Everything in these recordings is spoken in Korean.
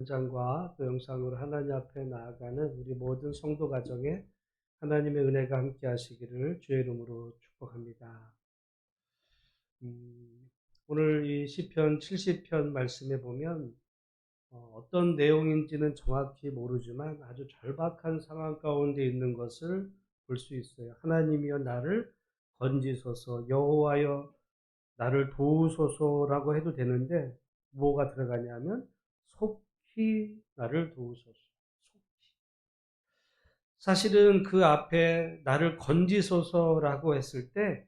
현장과 또 영상으로 하나님 앞에 나아가는 우리 모든 성도 가정에 하나님의 은혜가 함께 하시기를 주의 이름으로 축복합니다. 오늘 이 시편 70편 말씀에 보면 어떤 내용인지는 정확히 모르지만 아주 절박한 상황 가운데 있는 것을 볼 수 있어요. 하나님이여 나를 건지소서, 여호와여 나를 도우소서라고 해도 되는데 뭐가 들어가냐면 속히 나를 도우소서. 속히. 사실은 그 앞에 나를 건지소서라고 했을 때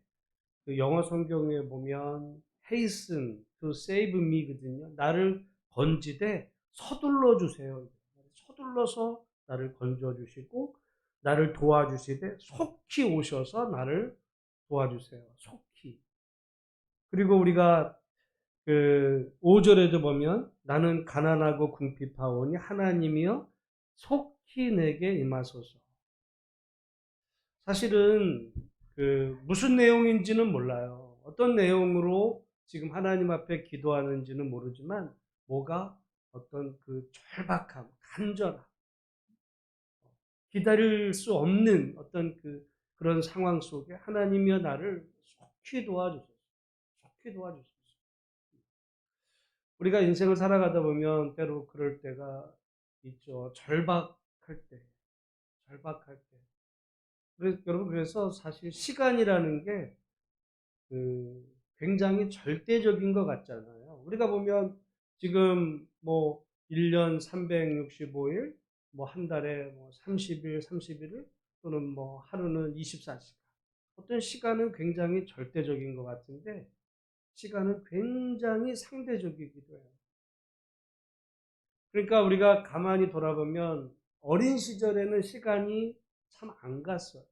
그 영어 성경에 보면 hasten to save me거든요. 나를 건지되 서둘러 주세요. 서둘러서 나를 건져 주시고 나를 도와주시되 속히 오셔서 나를 도와주세요. 속히. 그리고 우리가 그 5절에도 보면 나는 가난하고 궁핍하오니 하나님이여 속히 내게 임하소서. 사실은 그 무슨 내용인지는 몰라요. 어떤 내용으로 지금 하나님 앞에 기도하는지는 모르지만 뭐가 어떤 그 절박함, 간절함, 기다릴 수 없는 어떤 그런 상황 속에 하나님이여 나를 속히 도와주소서. 속히 도와주소서. 우리가 인생을 살아가다 보면 때로 그럴 때가 있죠. 절박할 때, 절박할 때. 여러분, 그래서 사실 시간이라는 게 굉장히 절대적인 것 같잖아요. 우리가 보면 지금 뭐 1년 365일, 뭐 한 달에 뭐 30일, 31일, 또는 뭐 하루는 24시간. 어떤 시간은 굉장히 절대적인 것 같은데 시간은 굉장히 상대적이기도 해요. 그러니까 우리가 가만히 돌아보면 어린 시절에는 시간이 참 안 갔어요.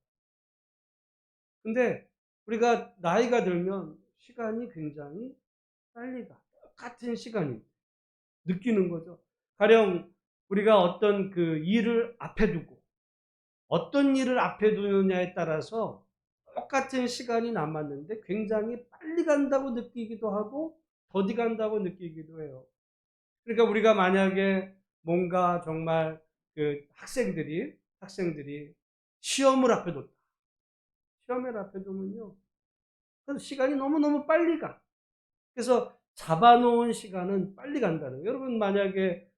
근데 우리가 나이가 들면 시간이 굉장히 빨리 가. 똑같은 시간이 느끼는 거죠. 가령 우리가 어떤 그 일을 앞에 두고 어떤 일을 앞에 두느냐에 따라서 똑같은 시간이 남았는데 굉장히 빨리 간다고 느끼기도 하고 더디 간다고 느끼기도 해요. 그러니까 우리가 만약에 뭔가 정말 그 학생들이 시험을 앞에 뒀다. 시험을 앞에 두면요. 시간이 너무너무 빨리 가. 그래서 잡아놓은 시간은 빨리 간다는 거예요. 여러분 만약에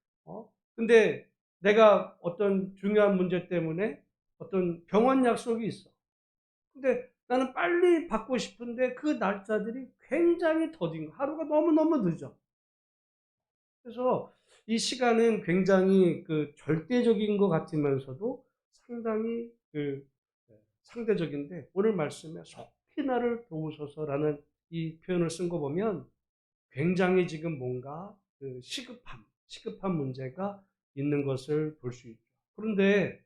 근데 내가 어떤 중요한 문제 때문에 어떤 병원 약속이 있어. 근데 나는 빨리 받고 싶은데 그 날짜들이 굉장히 더딘 거. 하루가 너무너무 늦어. 그래서 이 시간은 굉장히 그 절대적인 것 같으면서도 상당히 상대적인데 오늘 말씀에 속히 나를 도우소서라는 이 표현을 쓴 거 보면 굉장히 지금 뭔가 시급한 문제가 있는 것을 볼 수 있죠. 그런데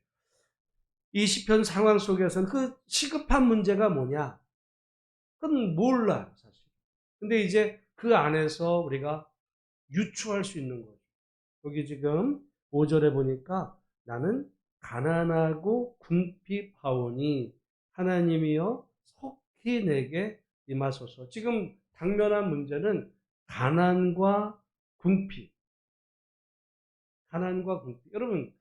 이 시편 상황 속에서는 그 시급한 문제가 뭐냐? 그건 몰라요, 사실. 근데 이제 그 안에서 우리가 유추할 수 있는 거죠. 여기 지금 5절에 보니까 나는 가난하고 궁핍하오니 하나님이여 속히 내게 임하소서. 지금 당면한 문제는 가난과 궁핍. 가난과 궁핍. 여러분,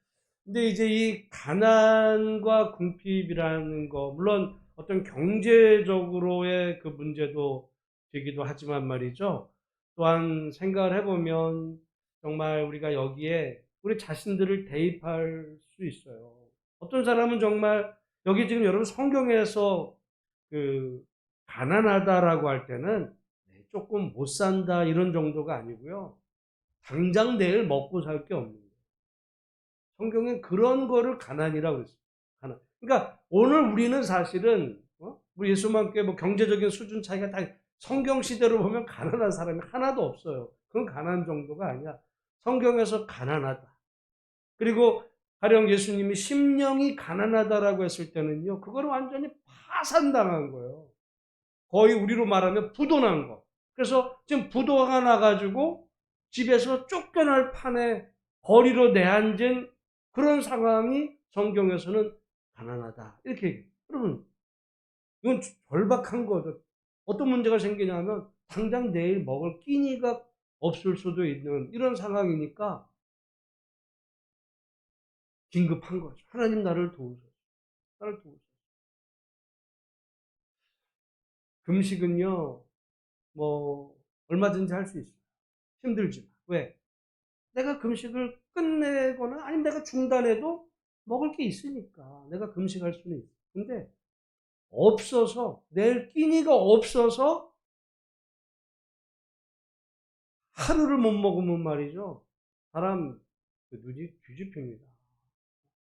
근데 이제 이 가난과 궁핍이라는 거, 물론 어떤 경제적으로의 그 문제도 되기도 하지만 말이죠. 또한 생각을 해보면 정말 우리가 여기에 우리 자신들을 대입할 수 있어요. 어떤 사람은 정말 여기 지금 여러분 성경에서 그 가난하다라고 할 때는 조금 못 산다 이런 정도가 아니고요. 당장 내일 먹고 살 게 없는 거예요. 성경엔 그런 거를 가난이라고 했어요. 가난. 그러니까 오늘 우리는 사실은 우리 예수만 교회 뭐 경제적인 수준 차이가 다 성경 시대로 보면 가난한 사람이 하나도 없어요. 그건 가난 정도가 아니야. 성경에서 가난하다. 그리고 가령 예수님이 심령이 가난하다라고 했을 때는요. 그거는 완전히 파산당한 거예요. 거의 우리로 말하면 부도난 거. 그래서 지금 부도가 나가지고 집에서 쫓겨날 판에 거리로 내앉은 그런 상황이 성경에서는 가난하다. 이렇게 얘기해요. 여러분, 이건 절박한 거죠. 어떤 문제가 생기냐면 당장 내일 먹을 끼니가 없을 수도 있는 이런 상황이니까 긴급한 거죠. 하나님 나를 도우소서. 나를 도우소서. 금식은요, 뭐 얼마든지 할 수 있어요. 힘들지만. 왜? 내가 금식을 끝내거나 아니면 내가 중단해도 먹을 게 있으니까 내가 금식할 수는 있어. 근데 없어서, 낼 끼니가 없어서 하루를 못 먹으면 말이죠. 사람 눈이 뒤집힙니다.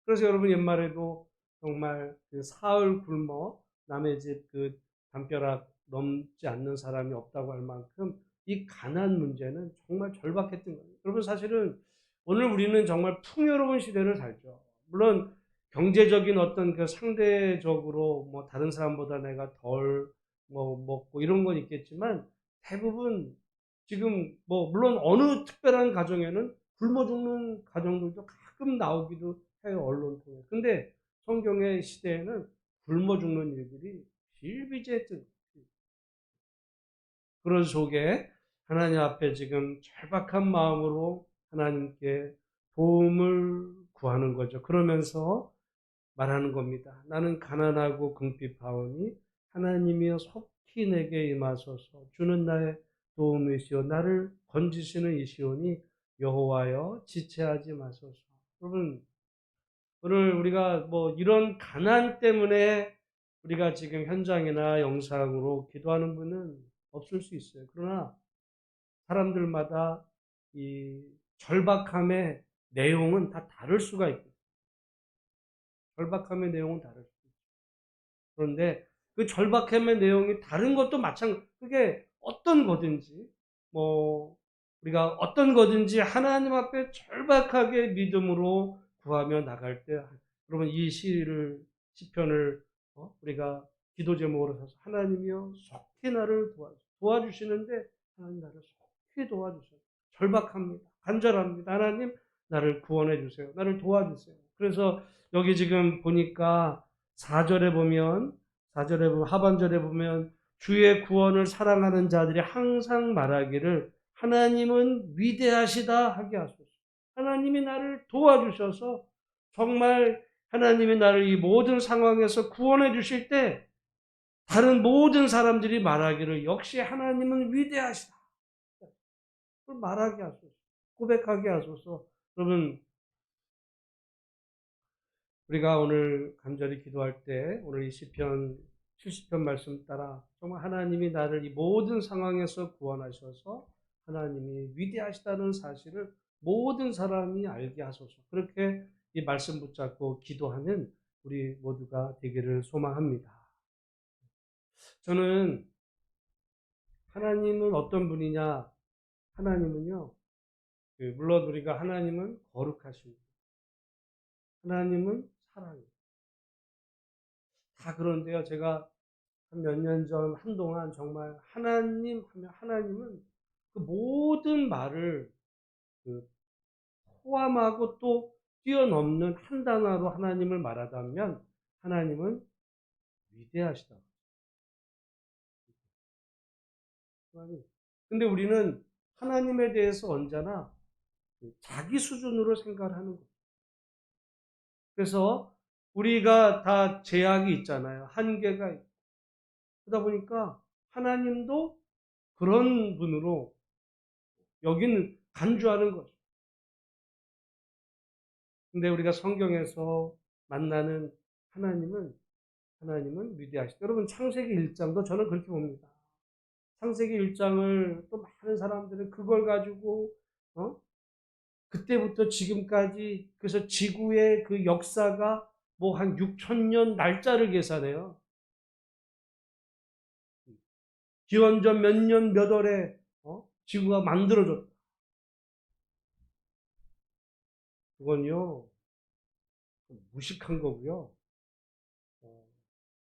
그래서 여러분 옛말에도 정말 그 사흘 굶어 남의 집 그 담벼락 넘지 않는 사람이 없다고 할 만큼 이 가난 문제는 정말 절박했던 거예요. 여러분 사실은 오늘 우리는 정말 풍요로운 시대를 살죠. 물론 경제적인 어떤 그 상대적으로 뭐 다른 사람보다 내가 덜 뭐 먹고 이런 건 있겠지만 대부분 지금 뭐 물론 어느 특별한 가정에는 굶어 죽는 가정들도 가끔 나오기도 해요, 언론 통해. 근데 성경의 시대에는 굶어 죽는 일들이 비일비재했던 그런 속에 하나님 앞에 지금 절박한 마음으로 하나님께 도움을 구하는 거죠. 그러면서 말하는 겁니다. 나는 가난하고 궁핍하오니 하나님이여 속히 내게 임하소서. 주는 나의 도움이시오. 나를 건지시는 이시오니 여호와여 지체하지 마소서. 여러분 오늘 우리가 뭐 이런 가난 때문에 우리가 지금 현장이나 영상으로 기도하는 분은 없을 수 있어요. 그러나 사람들마다 이 절박함의 내용은 다 다를 수가 있고 절박함의 내용은 다를 수 있어요. 그런데 그 절박함의 내용이 다른 것도 마찬가지. 그게 어떤 거든지 뭐 우리가 어떤 거든지 하나님 앞에 절박하게 믿음으로 구하며 나갈 때 여러분 이 시편을 우리가 기도 제목으로 사서 하나님이여 속히 나를 도와주시는데 하나님 나를 속히 도와주세요. 절박합니다. 간절합니다. 하나님 나를 구원해 주세요. 나를 도와주세요. 그래서 여기 지금 보니까 4절에 보면 하반절에 보면 주의 구원을 사랑하는 자들이 항상 말하기를 하나님은 위대하시다 하게 하소서. 하나님이 나를 도와주셔서 정말 하나님이 나를 이 모든 상황에서 구원해 주실 때 다른 모든 사람들이 말하기를 역시 하나님은 위대하시다. 그걸 말하게 하소서. 고백하게 하소서. 여러분 우리가 오늘 간절히 기도할 때 오늘 이 시편 70편 말씀 따라 정말 하나님이 나를 이 모든 상황에서 구원하셔서 하나님이 위대하시다는 사실을 모든 사람이 알게 하소서. 그렇게 이 말씀 붙잡고 기도하는 우리 모두가 되기를 소망합니다. 저는 하나님은 어떤 분이냐? 하나님은요. 물론 우리가 하나님은 거룩하십니다. 하나님은 사랑입니다. 다 그런데요. 제가 한 몇 년 전 한동안 정말 하나님 하면 하나님은 그 모든 말을 그 포함하고 또 뛰어넘는 한 단어로 하나님을 말하자면 하나님은 위대하시다. 근데 우리는 하나님에 대해서 언제나 자기 수준으로 생각을 하는 거예요. 그래서 우리가 다 제약이 있잖아요. 한계가 있고. 그러다 보니까 하나님도 그런 분으로 여기는 간주하는 거죠. 근데 우리가 성경에서 만나는 하나님은 위대하시다. 여러분 창세기 1장도 저는 그렇게 봅니다. 창세기 1장을 또 많은 사람들은 그걸 가지고 그때부터 지금까지 그래서 지구의 그 역사가 뭐 한 6천 년 날짜를 계산해요. 기원전 몇 년 몇 월에 지구가 만들어졌다. 그건요 무식한 거고요.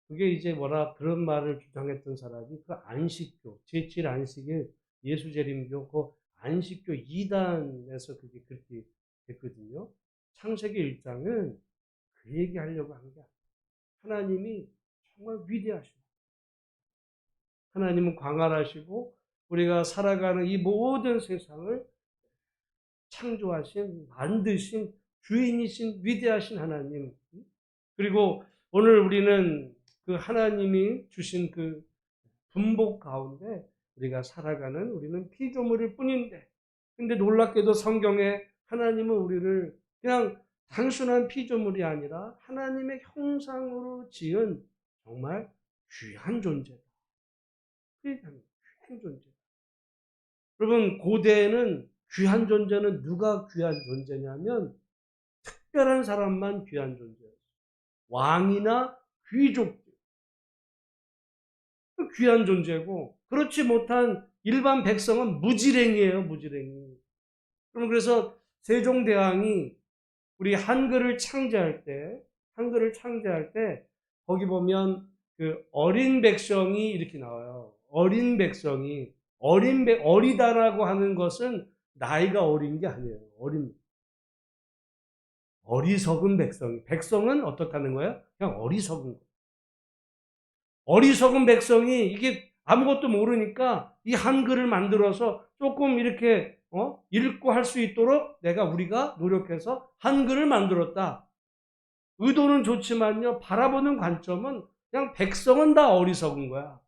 그게 이제 뭐라 그런 말을 주장했던 사람이 그 안식교, 제7 안식일 예수재림교 그 안식교 2단에서 그게 그렇게 됐거든요. 창세기 1장은 그 얘기 하려고 한 게 아니에요. 하나님이 정말 위대하시고 하나님은 광활하시고 우리가 살아가는 이 모든 세상을 창조하신 만드신 주인이신 위대하신 하나님, 그리고 오늘 우리는 그 하나님이 주신 그 분복 가운데 우리가 살아가는 우리는 피조물일 뿐인데, 근데 놀랍게도 성경에 하나님은 우리를 그냥 단순한 피조물이 아니라 하나님의 형상으로 지은 정말 귀한 존재다. 귀한 존재. 여러분, 고대에는 귀한 존재는 누가 귀한 존재냐면 특별한 사람만 귀한 존재였어요. 왕이나 귀족, 귀한 존재고, 그렇지 못한 일반 백성은 무지랭이에요, 무지랭이. 그럼 그래서 세종대왕이 우리 한글을 창제할 때, 거기 보면 그 어린 백성이 이렇게 나와요. 어린 백성이, 어리다라고 하는 것은 나이가 어린 게 아니에요. 어리석은 백성은 어떻다는 거예요? 그냥 어리석은 거예요. 어리석은 백성이 이게 아무것도 모르니까 이 한글을 만들어서 조금 이렇게 읽고 할 수 있도록 우리가 노력해서 한글을 만들었다. 의도는 좋지만요, 바라보는 관점은 그냥 백성은 다 어리석은 거야.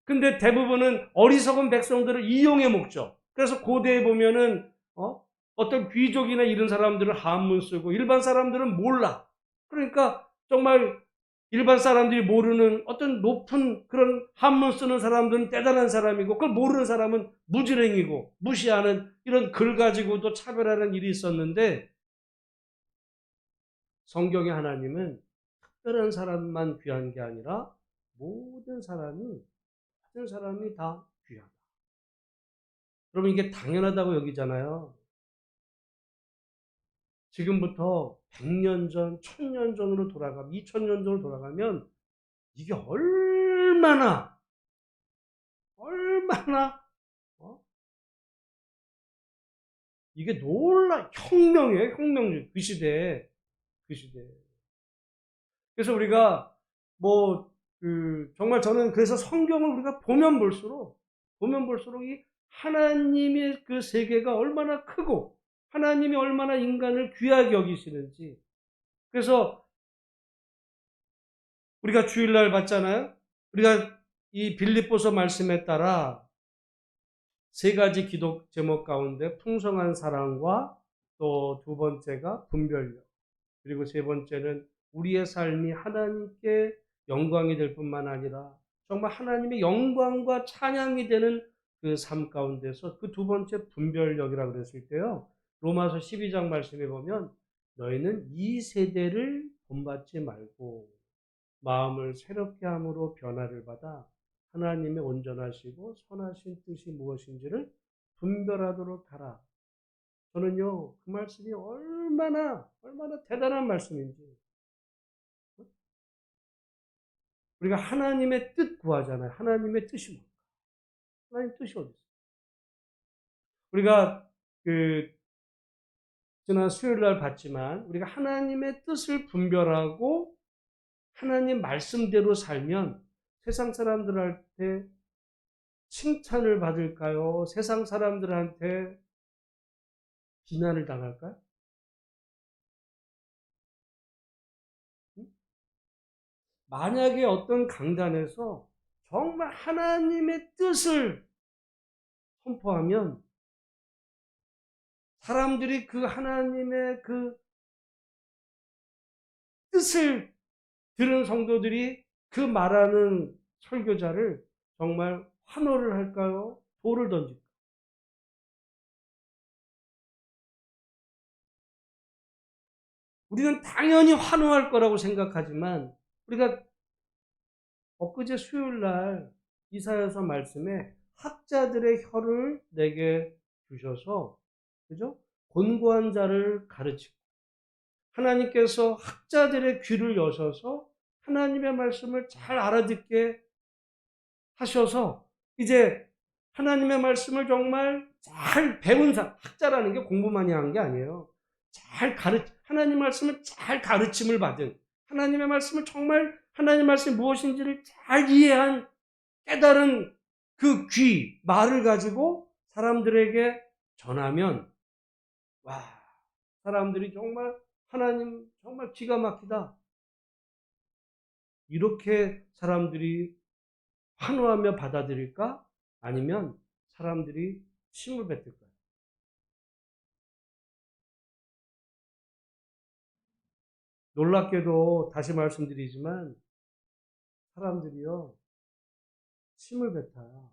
근데 대부분은 어리석은 백성들을 이용해 먹죠. 그래서 고대에 보면은 어떤 귀족이나 이런 사람들은 한문 쓰고 일반 사람들은 몰라. 그러니까 정말 일반 사람들이 모르는 어떤 높은 그런 한문 쓰는 사람들은 대단한 사람이고, 그걸 모르는 사람은 무지랭이고 무시하는 이런 글 가지고도 차별하는 일이 있었는데, 성경의 하나님은 특별한 사람만 귀한 게 아니라 모든 사람이 다 귀하다. 여러분, 이게 당연하다고 여기잖아요. 지금부터 100년 전, 1000년 전으로 돌아가면, 2000년 전으로 돌아가면 이게 얼마나 이게 혁명이에요, 혁명. 그 시대에. 그래서 우리가 정말 저는 그래서 성경을 우리가 보면 볼수록 이 하나님의 그 세계가 얼마나 크고 하나님이 얼마나 인간을 귀하게 여기시는지. 그래서 우리가 주일날 봤잖아요. 우리가 이 빌립보서 말씀에 따라 세 가지 기도 제목 가운데 풍성한 사랑과, 또 두 번째가 분별력, 그리고 세 번째는 우리의 삶이 하나님께 영광이 될 뿐만 아니라 정말 하나님의 영광과 찬양이 되는 그 삶 가운데서 그 두 번째 분별력이라고 그랬을 때요, 로마서 12장 말씀에 보면 너희는 이 세대를 본받지 말고 마음을 새롭게 함으로 변화를 받아 하나님의 온전하시고 선하신 뜻이 무엇인지를 분별하도록 하라. 저는요, 그 말씀이 얼마나 대단한 말씀인지. 우리가 하나님의 뜻 구하잖아요. 하나님의 뜻이 뭘까? 하나님의 뜻이 어디 있어요? 우리가 지난 수요일 날 봤지만, 우리가 하나님의 뜻을 분별하고 하나님 말씀대로 살면 세상 사람들한테 칭찬을 받을까요? 세상 사람들한테 비난을 당할까요? 만약에 어떤 강단에서 정말 하나님의 뜻을 선포하면 사람들이 그 하나님의 그 뜻을 들은 성도들이 그 말하는 설교자를 정말 환호를 할까요? 돌을 던질까요? 우리는 당연히 환호할 거라고 생각하지만, 우리가 엊그제 수요일 날 이사야서 말씀에 학자들의 혀를 내게 주셔서, 그죠? 곤고한 자를 가르치고, 하나님께서 학자들의 귀를 여셔서 하나님의 말씀을 잘 알아듣게 하셔서 이제 하나님의 말씀을 정말 잘 배운 학자라는 게 공부 많이 한 게 아니에요. 하나님 말씀을 잘 가르침을 받은, 하나님의 말씀을 정말 하나님 말씀이 무엇인지를 잘 이해한 깨달은 그 말을 가지고 사람들에게 전하면, 와, 사람들이 정말 하나님 정말 기가 막히다. 이렇게 사람들이 환호하며 받아들일까? 아니면 사람들이 침을 뱉을까요? 놀랍게도 다시 말씀드리지만 사람들이요 침을 뱉어요.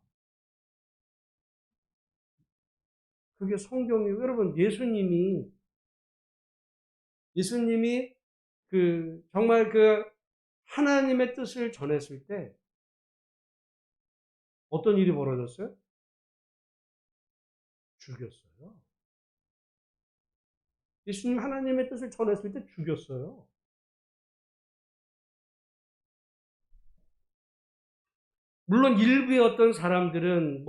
그게 성경이 여러분 예수님이 정말 하나님의 뜻을 전했을 때 어떤 일이 벌어졌어요? 죽였어요. 예수님 하나님의 뜻을 전했을 때 죽였어요. 물론 일부의 어떤 사람들은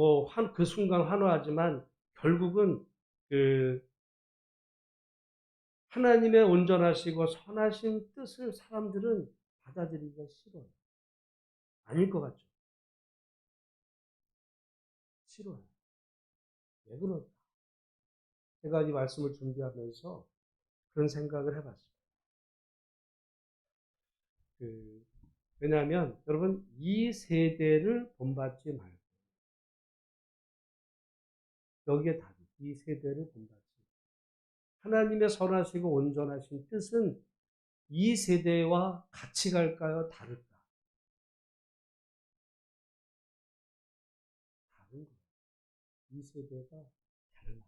그 순간 환호하지만 결국은 하나님의 온전하시고 선하신 뜻을 사람들은 받아들이기가 싫어요. 아닐 것 같죠? 싫어요. 왜 그럴까? 제가 이 말씀을 준비하면서 그런 생각을 해봤어요. 왜냐하면 여러분 이 세대를 본받지 말고 여기에 답이 이 세대를 본받지 하나님의 선하시고 온전하신 뜻은 이 세대와 같이 갈까요? 다를까? 다른 거예요. 이 세대가 달라.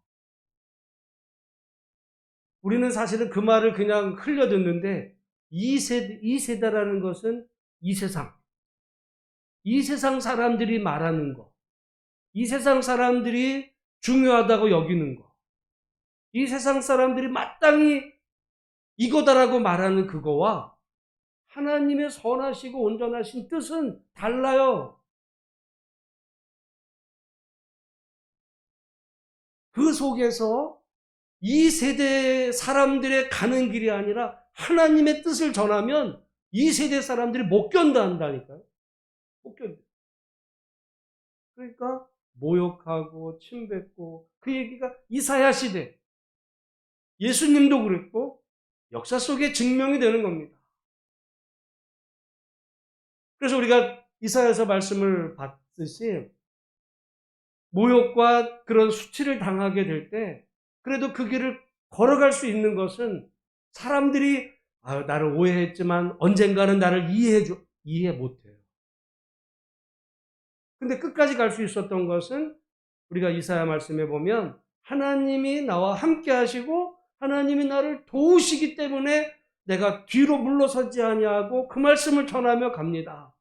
우리는 사실은 그 말을 그냥 흘려듣는데 이 세대라는 것은 이 세상 사람들이 말하는 거, 이 세상 사람들이 중요하다고 여기는 거, 이 세상 사람들이 마땅히 이거다라고 말하는 그거와 하나님의 선하시고 온전하신 뜻은 달라요. 그 속에서 이 세대 사람들의 가는 길이 아니라 하나님의 뜻을 전하면 이 세대 사람들이 못 견뎌한다니까요. 못 견뎌. 그러니까 모욕하고 침뱉고 그 얘기가 이사야 시대 예수님도 그랬고 역사 속에 증명이 되는 겁니다. 그래서 우리가 이사야서 말씀을 봤듯이 모욕과 그런 수치를 당하게 될 때 그래도 그 길을 걸어갈 수 있는 것은 사람들이 나를 오해했지만 언젠가는 나를 이해 못해요. 근데 끝까지 갈 수 있었던 것은 우리가 이사야 말씀에 보면 하나님이 나와 함께 하시고 하나님이 나를 도우시기 때문에 내가 뒤로 물러서지 아니하고 그 말씀을 전하며 갑니다.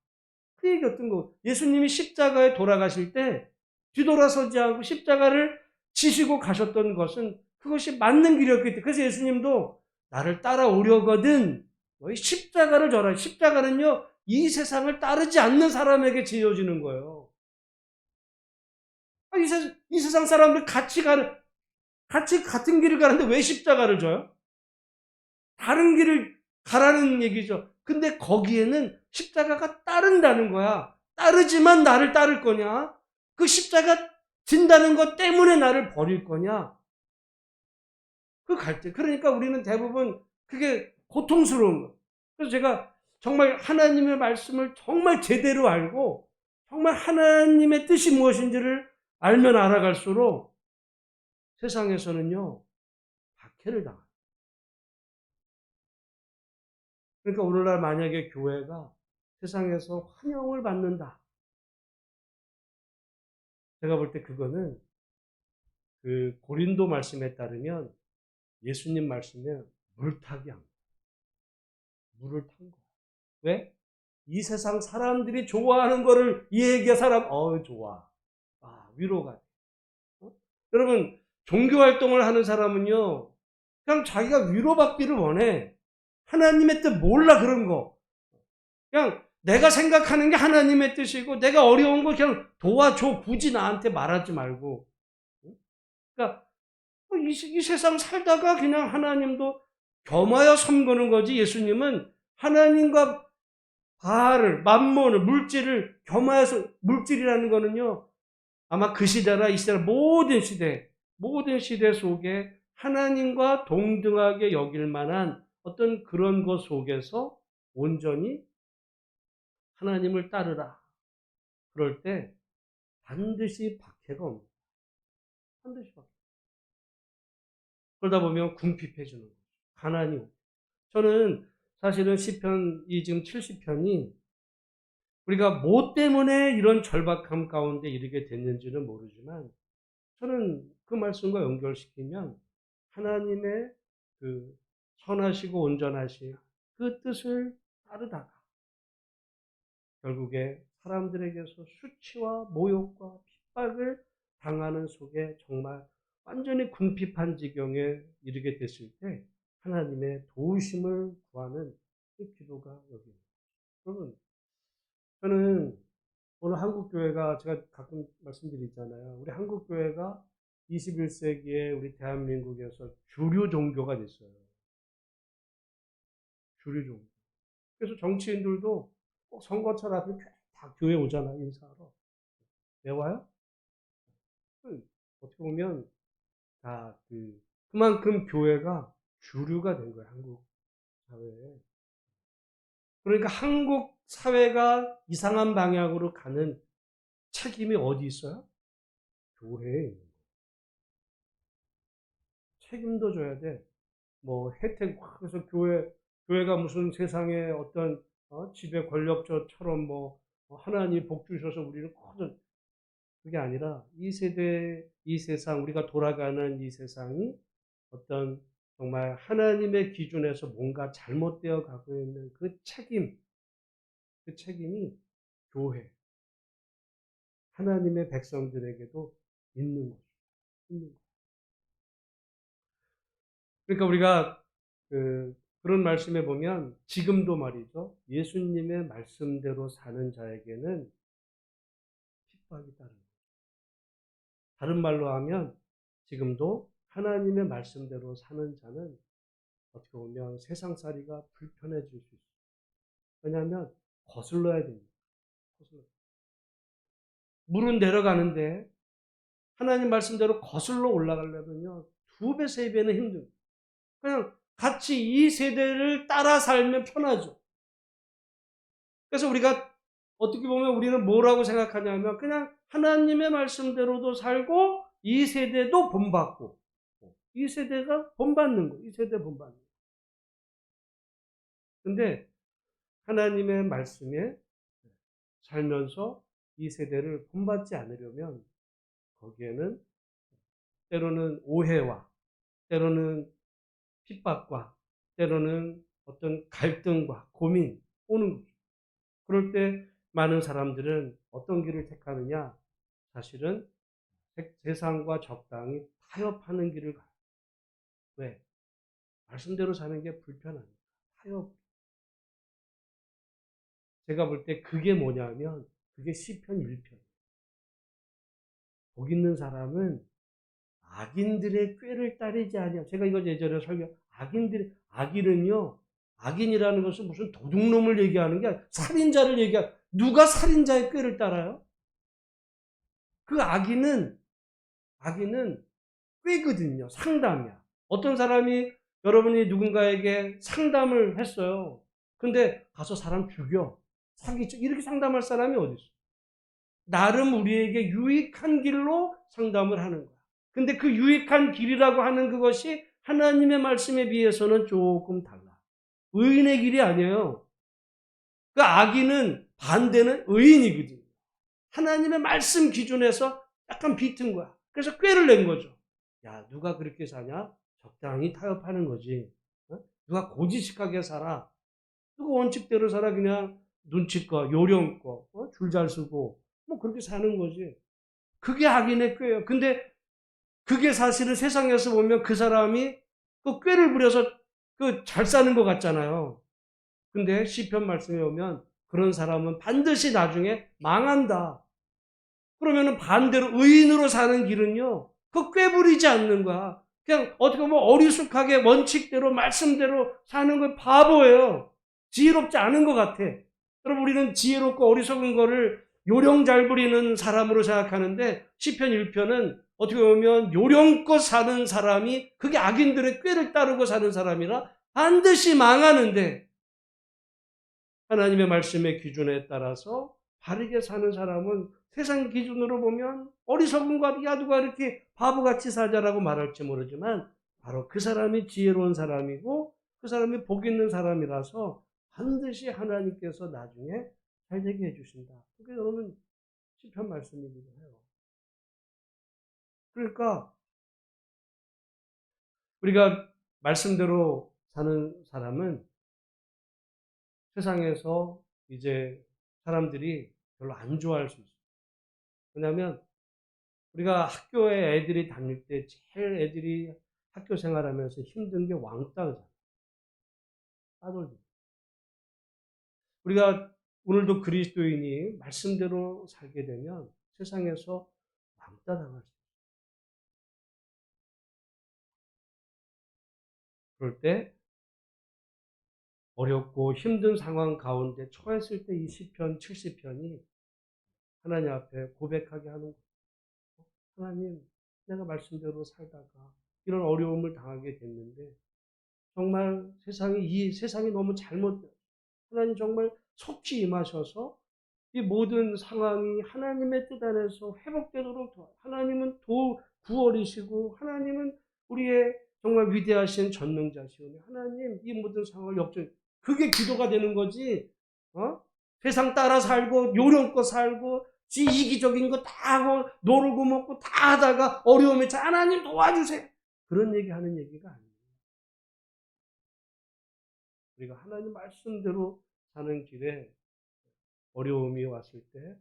그 얘기 어떤 거? 예수님이 십자가에 돌아가실 때 뒤돌아서지 않고 십자가를 지시고 가셨던 것은 그것이 맞는 길이었기 때문에 그래서 예수님도 나를 따라오려거든 너희 십자가를 져라. 십자가는요 이 세상을 따르지 않는 사람에게 지어지는 거예요. 이 세상 사람들 같이 같은 길을 가는데 왜 십자가를 져요? 다른 길을 가라는 얘기죠. 근데 거기에는 십자가가 따른다는 거야. 따르지만 나를 따를 거냐? 그 십자가 진다는 것 때문에 나를 버릴 거냐? 그 갈등. 그러니까 우리는 대부분 그게 고통스러운 거예요. 그래서 제가 정말 하나님의 말씀을 정말 제대로 알고 정말 하나님의 뜻이 무엇인지를 알면 알아갈수록 세상에서는요, 박해를 당합니다. 그러니까 오늘날 만약에 교회가 세상에서 환영을 받는다. 제가 볼 때 그거는 그 고린도 말씀에 따르면 예수님 말씀에 물타기 한 거예요. 물을 탄 거예요. 왜? 이 세상 사람들이 좋아하는 거를 이 얘기가 좋아. 위로가 돼. 여러분, 종교활동을 하는 사람은요, 그냥 자기가 위로받기를 원해. 하나님의 뜻 몰라, 그런 거. 그냥 내가 생각하는 게 하나님의 뜻이고, 내가 어려운 거 그냥 도와줘. 굳이 나한테 말하지 말고. 그러니까, 이 세상 살다가 그냥 하나님도 겸하여 섬기는 거지. 예수님은 하나님과 바알을, 맘몬을, 물질을 겸하여서, 물질이라는 거는요, 아마 그 시대나 이 시대나 모든 시대 속에 하나님과 동등하게 여길 만한 어떤 그런 것 속에서 온전히 하나님을 따르라. 그럴 때 반드시 박해가 옵니다. 반드시 박해. 그러다 보면 궁핍해지는 거죠. 가난이 오고. 저는 사실은 시편, 이 지금 70편이 우리가 뭐 때문에 이런 절박함 가운데 이르게 됐는지는 모르지만 저는 그 말씀과 연결시키면 하나님의 그 선하시고 온전하신 그 뜻을 따르다가 결국에 사람들에게서 수치와 모욕과 핍박을 당하는 속에 정말 완전히 궁핍한 지경에 이르게 됐을 때 하나님의 도우심을 구하는 그 기도가 여기 있습니다. 여러분, 저는 오늘 한국교회가 제가 가끔 말씀드리잖아요. 우리 한국교회가 21세기에 우리 대한민국에서 주류 종교가 됐어요. 주류 종교. 그래서 정치인들도 꼭 선거철 앞에 다 교회 오잖아요. 인사하러. 왜 와요? 어떻게 보면 다 그만큼 교회가 주류가 된 거예요. 한국 사회에. 그러니까 한국 사회가 이상한 방향으로 가는 책임이 어디 있어요? 교회에 있는 거예요. 책임도 져야 돼. 뭐 혜택, 그래서 교회가 무슨 세상에 어떤 지배 권력자처럼 뭐 하나님 복 주셔서 우리는 커져. 그게 아니라 이 세대, 이 세상, 우리가 돌아가는 이 세상이 어떤 정말 하나님의 기준에서 뭔가 잘못되어 가고 있는 그 책임이 교회, 하나님의 백성들에게도 있는 거죠. 있는 거죠. 그러니까 우리가 그런 말씀에 보면 지금도 말이죠. 예수님의 말씀대로 사는 자에게는 핍박이 따릅니다. 다른 말로 하면 지금도 하나님의 말씀대로 사는 자는 어떻게 보면 세상살이가 불편해질 수 있어요. 왜냐하면 거슬러야 됩니다. 물은 내려가는데 하나님 말씀대로 거슬러 올라가려면요. 2배, 3배는 힘듭니다. 그냥 같이 이 세대를 따라 살면 편하죠. 그래서 우리가 어떻게 보면 우리는 뭐라고 생각하냐면 그냥 하나님의 말씀대로도 살고 이 세대도 본받고 이 세대가 본받는 거, 이 세대 본받는 거. 근데 하나님의 말씀에 살면서 이 세대를 본받지 않으려면 거기에는 때로는 오해와 때로는 핍박과 때로는 어떤 갈등과 고민 오는 거죠. 그럴 때 많은 사람들은 어떤 길을 택하느냐? 사실은 세상과 적당히 타협하는 길을 가요. 왜? 말씀대로 사는 게 불편하니까. 타협. 제가 볼 때 그게 뭐냐면 그게 시편 1편. 복 있는 사람은 악인들의 꾀를 따르지 아니하고, 제가 이거 예전에 악인은요, 악인이라는 것은 무슨 도둑놈을 얘기하는 게 아니라 살인자를 누가 살인자의 꾀를 따라요? 그 악인은 꾀거든요. 상담이야. 어떤 사람이 여러분이 누군가에게 상담을 했어요. 근데 가서 사람 죽여. 사기쳐. 이렇게 상담할 사람이 어디 있어? 나름 우리에게 유익한 길로 상담을 하는 거야. 근데 그 유익한 길이라고 하는 그것이 하나님의 말씀에 비해서는 조금 달라. 의인의 길이 아니에요. 그 악인은 반대는 의인이거든요. 하나님의 말씀 기준에서 약간 비튼 거야. 그래서 꾀를 낸 거죠. 야, 누가 그렇게 사냐? 적당히 타협하는 거지. 누가 고지식하게 살아. 누가 원칙대로 살아. 그냥 눈치껏, 요령껏, 줄 잘 쓰고, 뭐 그렇게 사는 거지. 그게 악인의 꾀예요. 근데 그게 사실은 세상에서 보면 그 사람이 그 꾀를 부려서 잘 사는 것 같잖아요. 근데 시편 말씀에 오면 그런 사람은 반드시 나중에 망한다. 그러면은 반대로 의인으로 사는 길은요, 그 꾀부리지 않는 거야. 그냥 어떻게 보면 어리숙하게 원칙대로 말씀대로 사는 건 바보예요. 지혜롭지 않은 것 같아. 여러분, 우리는 지혜롭고 어리석은 거를 요령 잘 부리는 사람으로 생각하는데 시편 1편은 어떻게 보면 요령껏 사는 사람이 그게 악인들의 꾀를 따르고 사는 사람이라 반드시 망하는데, 하나님의 말씀의 기준에 따라서 바르게 사는 사람은 세상 기준으로 보면 어리석은 것, 야 누가 이렇게 바보같이 살자라고 말할지 모르지만 바로 그 사람이 지혜로운 사람이고 그 사람이 복 있는 사람이라서 반드시 하나님께서 나중에 잘 되게 해주신다. 그게 여러분 시편 말씀이기도 해요. 그러니까 우리가 말씀대로 사는 사람은 세상에서 이제 사람들이 별로 안 좋아할 수 있어요. 왜냐하면 우리가 학교에 애들이 다닐 때 제일 애들이 학교 생활하면서 힘든 게 왕따잖아요. 따돌림. 우리가 오늘도 그리스도인이 말씀대로 살게 되면 세상에서 왕따 당할 수 있어요. 그럴 때 어렵고 힘든 상황 가운데 처했을 때 이 시편 70편이 하나님 앞에 고백하게 하는 거예요. 하나님, 내가 말씀대로 살다가 이런 어려움을 당하게 됐는데 정말 이 세상이 너무 잘못돼요. 하나님 정말 속히 임하셔서 이 모든 상황이 하나님의 뜻 안에서 회복되도록 도와요. 하나님은 구원이시고 하나님은 우리의 정말 위대하신 전능자시오니 하나님 이 모든 상황을 그게 기도가 되는 거지. 세상 따라 살고 요령껏 살고 지 이기적인 거 다 하고 노르고 먹고 다 하다가 어려움에 하나님 도와주세요. 그런 얘기하는 얘기가 아니에요. 우리가 하나님 말씀대로 사는 길에 어려움이 왔을 때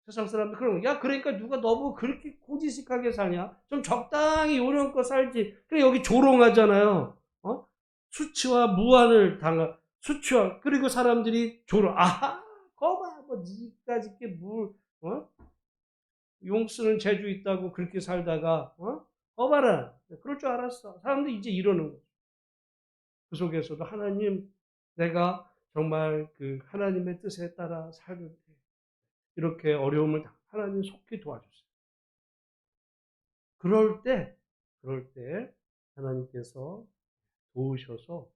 세상 사람들 그러면 야 그러니까 누가 너무 그렇게 고지식하게 사냐? 좀 적당히 요령껏 살지. 그래 여기 조롱하잖아요. 수치와 무한을 당한 수치와 그리고 사람들이 아하 거봐 뭐 니까지 이렇게 용 쓰는 재주 있다고 그렇게 살다가 거봐라 그럴 줄 알았어. 사람들이 이제 이러는 거죠. 그 속에서도 하나님 내가 정말 그 하나님의 뜻에 따라 살는데 이렇게 어려움을 하나님 속히 도와주세요. 그럴 때 하나님께서 도우셔서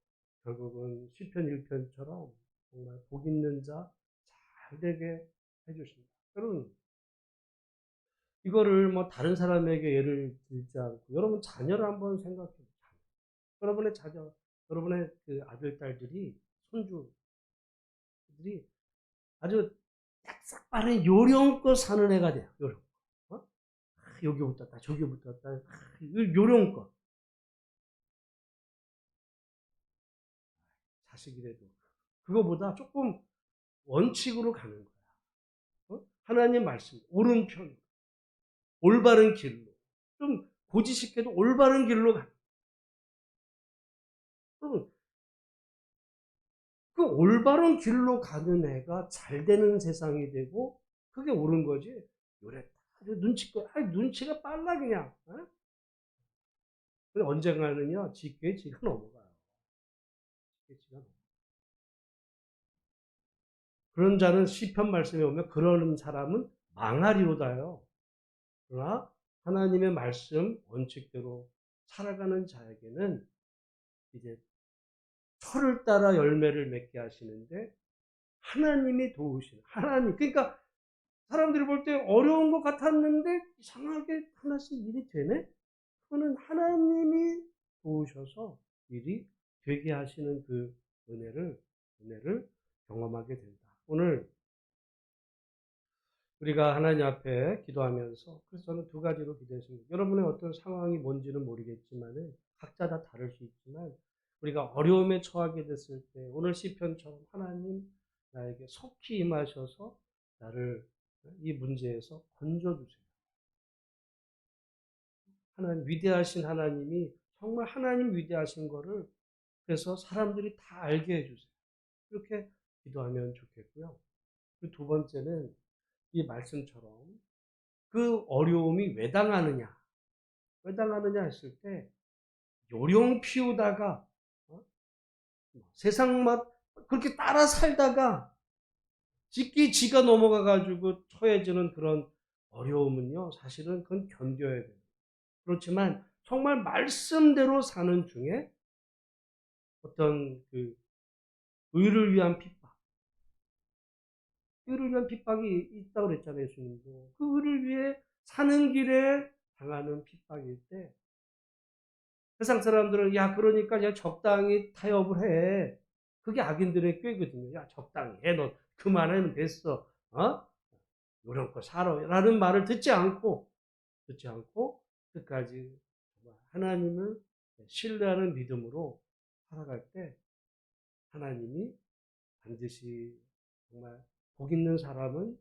결국은 시편 1편처럼 정말 복 있는 자 잘 되게 해주십니다. 여러분 이거를 뭐 다른 사람에게 예를 들지 않고 여러분 자녀를 한번 생각해 보세요. 여러분의 자녀, 여러분의 그 아들, 딸들이 손주들이 아주 싹 빠른 요령껏 사는 애가 돼요. 요령. 여기 붙었다, 저기 붙었다, 요령껏. 자식이라도. 그거보다 조금 원칙으로 가는 거야. 하나님 말씀, 옳은 편, 올바른 길로. 좀 고지식해도 올바른 길로 가는 거야. 그 올바른 길로 가는 애가 잘 되는 세상이 되고, 그게 옳은 거지. 요래 눈치가 빨라, 그냥. 근데 언젠가는요, 지가 넘어가요. 지가 넘어가요. 그런 자는 시편 말씀에 보면 그런 사람은 망하리로다요. 그러나 하나님의 말씀 원칙대로 살아가는 자에게는 이제 철을 따라 열매를 맺게 하시는데 하나님이 도우시는 하나님. 그러니까 사람들이 볼 때 어려운 것 같았는데 이상하게 하나씩 일이 되네? 그거는 하나님이 도우셔서 일이 되게 하시는 그 은혜를 경험하게 된다. 오늘 우리가 하나님 앞에 기도하면서 그래서 저는 두 가지로 기도했습니다. 여러분의 어떤 상황이 뭔지는 모르겠지만 각자 다 다를 수 있지만 우리가 어려움에 처하게 됐을 때 오늘 시편처럼 하나님 나에게 속히 임하셔서 나를 이 문제에서 건져주세요. 하나님 위대하신 하나님이 정말 하나님 위대하신 거를 그래서 사람들이 다 알게 해주세요. 이렇게 기도하면 좋겠고요. 그리고 두 번째는 이 말씀처럼 그 어려움이 왜 당하느냐 했을 때 요령 피우다가 세상 맛 그렇게 따라 살다가 지가 넘어가 가지고 처해지는 그런 어려움은요, 사실은 그건 견뎌야 돼요. 그렇지만 정말 말씀대로 사는 중에 어떤 그 의를 위한 핍박, 의를 위한 핍박이 있다고 그랬잖아요, 예수님도. 그 의를 위해 사는 길에 당하는 핍박일 때 세상 사람들은 야 그러니까 그냥 적당히 타협을 해. 그게 악인들의 꾀거든요. 야 적당히 해. 너 그만하면 됐어. 어? 요령껏 살아. 라는 말을 듣지 않고 끝까지 하나님을 신뢰하는 믿음으로 살아갈 때 하나님이 반드시 정말 복 있는 사람은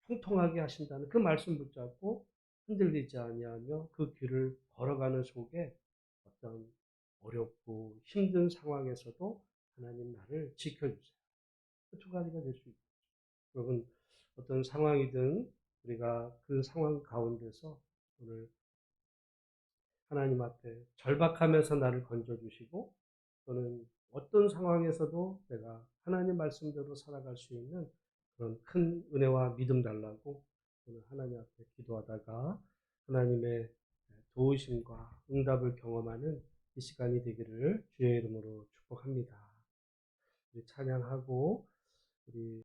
형통하게 하신다는 그 말씀 붙잡고 흔들리지 아니하며 그 길을 걸어가는 속에 어떤 어렵고 힘든 상황에서도 하나님 나를 지켜주세요. 그 두 가지가 될 수 있죠. 여러분 어떤 상황이든 우리가 그 상황 가운데서 오늘 하나님 앞에 절박하면서 나를 건져주시고 또는 어떤 상황에서도 내가 하나님 말씀대로 살아갈 수 있는 그런 큰 은혜와 믿음 달라고 오늘 하나님 앞에 기도하다가 하나님의 도우심과 응답을 경험하는 이 시간이 되기를 주의 이름으로 축복합니다. 우리 찬양하고 우리